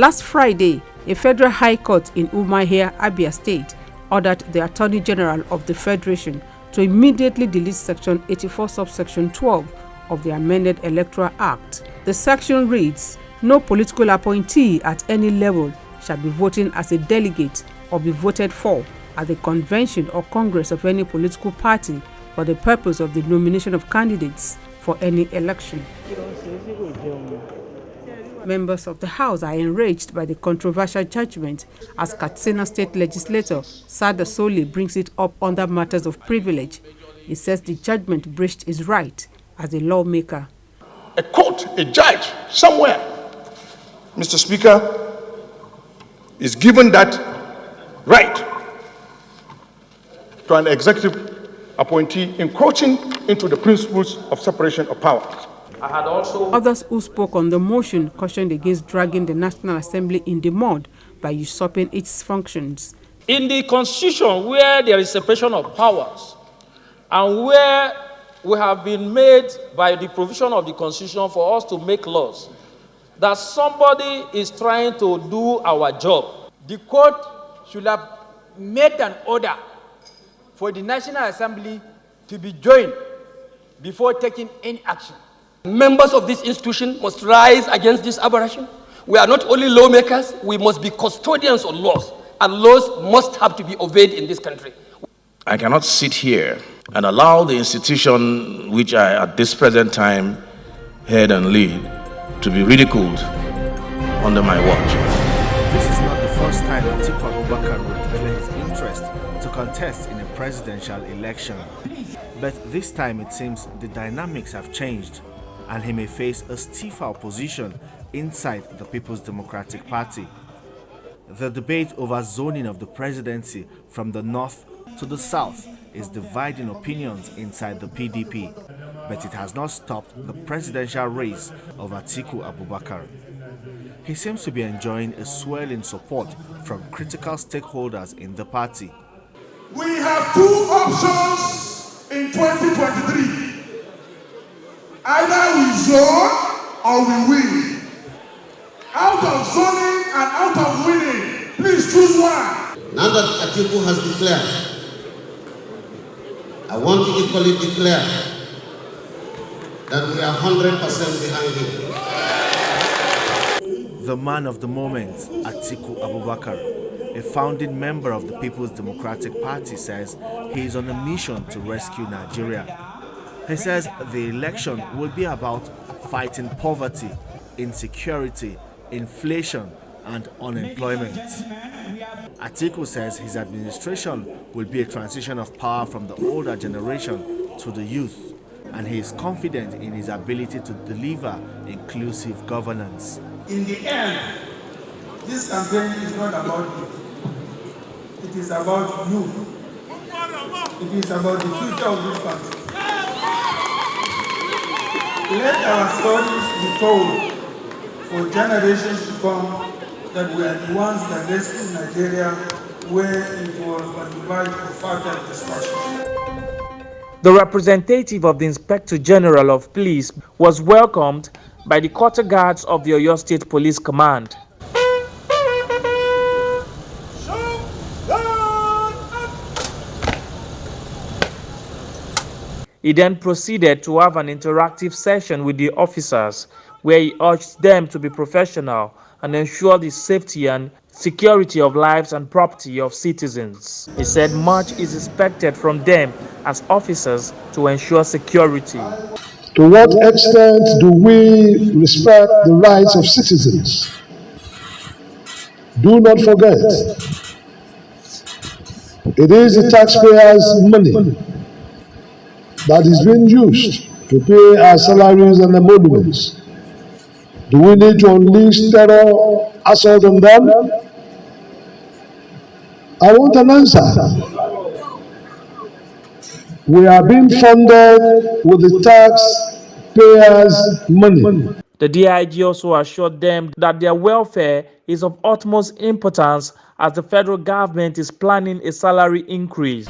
Last Friday, a federal high court in Umuahia, Abia State, ordered the Attorney General of the Federation to immediately delete Section 84 subsection 12 of the amended Electoral Act. The section reads, "No political appointee at any level shall be voting as a delegate or be voted for at the convention or congress of any political party for the purpose of the nomination of candidates for any election." Members of the House are enraged by the controversial judgment as Katsina State Legislator Sada Soli brings it up under matters of privilege. He says the judgment breached his right as a lawmaker. A court, a judge, somewhere, Mr. Speaker, is given that right to an executive appointee encroaching into the principles of separation of powers. Others who spoke on the motion cautioned against dragging the National Assembly in the mud by usurping its functions. In the Constitution, where there is separation of powers, and where we have been made by the provision of the Constitution for us to make laws, that somebody is trying to do our job. The court should have made an order for the National Assembly to be joined before taking any action. Members of this institution must rise against this aberration. We are not only lawmakers, we must be custodians of laws, and laws must have to be obeyed in this country. I cannot sit here and allow the institution which I at this present time head and lead to be ridiculed under my watch. This is not the first time Atiku Abubakar would declare his interest to contest in a presidential election. But this time it seems the dynamics have changed, and he may face a stiffer opposition inside the People's Democratic Party. The debate over zoning of the presidency from the north to the south is dividing opinions inside the PDP, but it has not stopped the presidential race of Atiku Abubakar. He seems to be enjoying a swelling support from critical stakeholders in the party. We have two options in 2023. Either we zone or we win. Out of zoning and out of winning, please choose one. Now that Atiku has declared, I want to equally declare that we are 100% behind him. The man of the moment, Atiku Abubakar, a founding member of the People's Democratic Party, says he is on a mission to rescue Nigeria. He says the election will be about fighting poverty, insecurity, inflation, and unemployment. Atiku says his administration will be a transition of power from the older generation to the youth, and he is confident in his ability to deliver inclusive governance. In the end, this campaign is not about you. It is about you. It is about the future of this country. Let our stories be told for generations to come that we are the ones that rescued Nigeria where it was on the verge of further destruction. The representative of the Inspector General of Police was welcomed by the quarter guards of the Oyo State Police Command. He then proceeded to have an interactive session with the officers where he urged them to be professional and ensure the safety and security of lives and property of citizens. He said much is expected from them as officers to ensure security. To what extent do we respect the rights of citizens? Do not forget, it is the taxpayers' money that is being used to pay our salaries and emoluments. Do we need to unleash terror assault on them? I want an answer. We are being funded with the taxpayers' money. The DIG also assured them that their welfare is of utmost importance as the federal government is planning a salary increase.